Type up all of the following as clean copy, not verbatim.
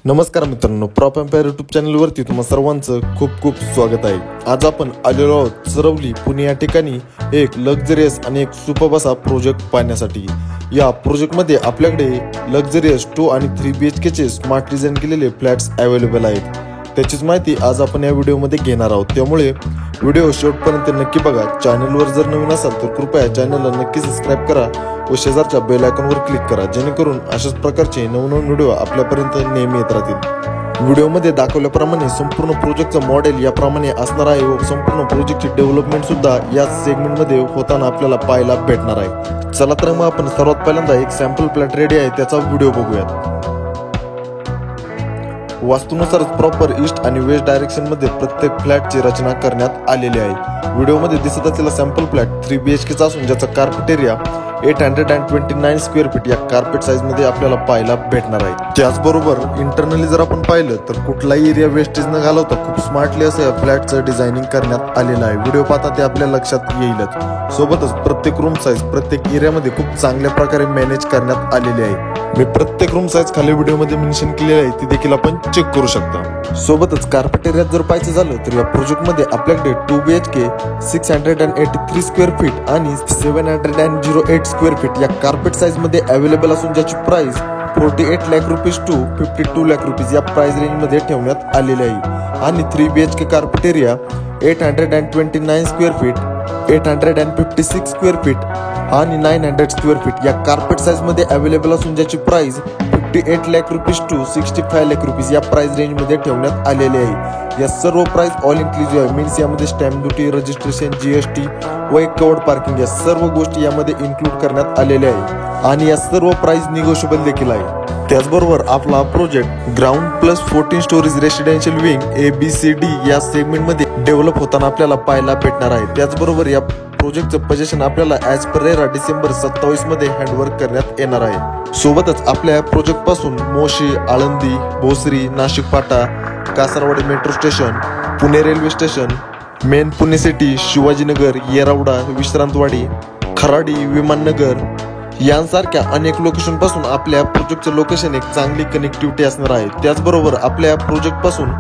नमस्कार मित्रांनो, prop empire YouTube चॅनलवरती तुम्हा सर्वांचं खूप खूप स्वागत आहे। आज आपण आलेलो आहोत चरवली पुणे या ठिकाणी एक लक्झरियस आणि एक सुपर्ब असा प्रोजेक्ट पाहण्यासाठी। या प्रोजेक्टमध्ये आपल्याकडे लक्झरियस 2 आणि 3 BHK चे स्मार्ट डिझाइन केलेले फ्लॅट्स अवेलेबल आहेत। त्याचीच माहिती आज आपण या व्हिडिओमध्ये घेणार आहोत, त्यामुळे व्हिडिओ शेवटपर्यंत नक्की बघा। चॅनलवर जर नवीन असाल तर कृपया चॅनलला नक्की सबस्क्राइब करा व शेजारच्या बेल आयकॉनवर क्लिक करा, जेणेकरून अशाच प्रकारचे नवनवीन व्हिडिओ आपल्यापर्यंत नेहमी येत राहतील। व्हिडिओमध्ये दाखवल्याप्रमाणे संपूर्ण प्रोजेक्टचं मॉडेल याप्रमाणे असणार आहे व संपूर्ण प्रोजेक्टची डेव्हलपमेंट सुद्धा या सेगमेंटमध्ये होताना आपल्याला पाहायला भेटणार आहे। चला तर मग आपण सर्वात पहिल्यांदा एक सॅम्पल प्लॅट रेडी आहे त्याचा व्हिडिओ बघूयात। वास्तूनुसार प्रॉपर ईस्ट आणि वेस्ट डायरेक्शन मध्ये प्रत्येक फ्लॅटची रचना करण्यात आलेली आहे। व्हिडिओमध्ये दिसत असलेला सॅम्पल फ्लॅट 3 BHK चा असून ज्याचा कार्पेट एरिया 829 स्क्वेअर फीट या कार्पेट साइज मध्ये आपल्याला पाहायला भेटणार आहे। त्याचबरोबर इंटरनली जर आपण पाहिलं तर कुठलाही एरिया वेस्टेज न घालवता खूप स्मार्टली असं फ्लॅटचं डिझायनिंग करण्यात आलेलं आहे। व्हिडिओ पाहता ते आपल्या लक्षात येईलच। सोबतच प्रत्येक रूम साइज प्रत्येक एरियामध्ये खूप चांगल्या प्रकारे मॅनेज करण्यात आलेली आहे। मी प्रत्येक रूम साइज खाली व्हिडिओमध्ये मेन्शन केलेली आहे, ती देखील आपण चेक करू शकता। सोबतच कार्पेट एरियात जर पाहायचं झालं तर या प्रोजेक्टमध्ये आपल्याकडे 2 BHK 683 स्क्वेअर फीट आणि 708 स्क्वेअर फीट या कार्पेट साइज मध्ये अवेलेबल असून ज्याची price 48 lakh rupees to 52 lakh rupees या प्राइस रेंज मध्ये ठेवण्यात आलेली आहे। आणि 3 BHK carpet area 829 square feet, 856 square feet आणि 900 स्क्वेअर फीट या कार्पेट साइज मध्ये अवेलेबल असून ज्याची price 58 lakh rupees to 65 lakh rupees या प्राइस रेंज मध्ये ठेवण्यात आलेले आहे। या सर्व प्राइस ऑल इन्क्लुसिव्ह आहे, मीन्स यामध्ये स्टॅम्प ड्युटी, रजिस्ट्रेशन, GST व एक कवर्ड पार्किंग या सर्व गोष्टी यामध्ये इन्क्लूड करण्यात आलेल्या आहे आणि या सर्व प्राइस निगोशिएबल देखील आहे। त्याचबरोबर आपला project ground plus 14 stories residential wing ABCD या सेगमेंट मध्ये डेव्हलप होताना आपल्याला पाहायला भेटणार आहे। त्याचबरोबर या प्रोजेक्टचं पोझिशन आपल्याला ॲज पर रेरा डिसेंबर 27 मध्ये हँडओव्हर करण्यात येणार आहे। सोबतच आपल्या प्रोजेक्ट पासून Moshi, Alandi, Bhosari, Nashik Phata, Kasarwadi metro station, Pune railway station, main Pune city, Shivajinagar, Yerwada, Vishrantwadi, Kharadi, Vimannagar यांसारख्या अनेक लोकेशन पासून आपल्या प्रोजेक्टचं लोकेशन एक चांगली कनेक्टिव्हिटी असणार आहे। त्याचबरोबर आपल्या प्रोजेक्ट पासून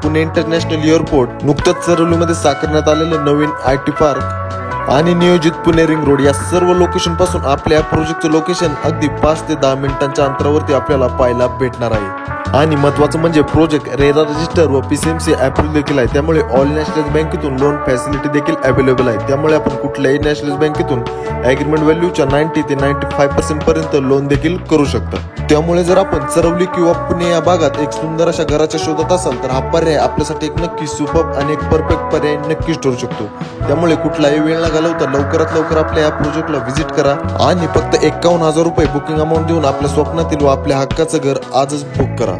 पुणे इंटरनॅशनल एअरपोर्ट, नुकतंच चरवलीमध्ये साकारण्यात आलेलं नवीन IT पार्क आणि नियोजित पुणे रिंग रोड या सर्व लोकेशन पासून आपल्या प्रोजेक्टचं लोकेशन अगदी 5 ते 10 मिनिटांच्या अंतरावरती आपल्याला पाहायला भेटणार आहे। आणि महत्त्वाचं म्हणजे प्रोजेक्ट रेरा रजिस्टर व PCMC अप्रूव्ह देखील आहे, त्यामुळे ऑल नॅशनल बँकेतून लोन फॅसिलिटी देखील अवेलेबल आहे। त्यामुळे आपण कुठल्याही नॅशनल बँकेतून ॲग्रीमेंट व्हॅल्यूच्या 90 ते 95% पर्यंत लोन देखील करू शकता। त्यामुळे जर आपण चरवली किंवा पुणे या भागात एक सुंदर अशा घराच्या शोधात असाल तर हा पर्याय आपल्यासाठी एक नक्की सुपर्ब आणि एक परफेक्ट पर्याय नक्कीच ठरू शकतो। त्यामुळे कुठलाही वेळ न घालवता लवकरात लवकर आपल्या या प्रोजेक्टला व्हिजिट करा आणि फक्त 51,000 रुपये बुकिंग अमाऊंट देऊन आपल्या स्वप्नातील व आपल्या हक्काचं घर आजच बुक करा।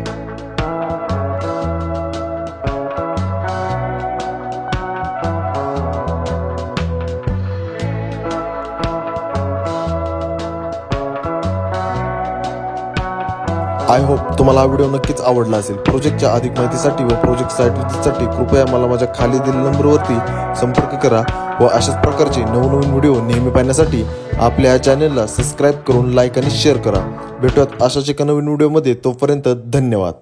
आय होप तुम्हाला हा व्हिडिओ नक्कीच आवडला असेल। प्रोजेक्टच्या अधिक माहितीसाठी व प्रोजेक्ट साईट व्हिजिटसाठी कृपया मला माझ्या खाली दिलेल्या नंबरवरती संपर्क करा व अशाच प्रकारचे नवनवीन व्हिडिओ नेहमी पाहण्यासाठी आपल्या या चॅनलला सबस्क्राईब करून लाईक आणि शेअर करा। भेटूयात अशाच एका नवीन व्हिडिओमध्ये, तोपर्यंत धन्यवाद।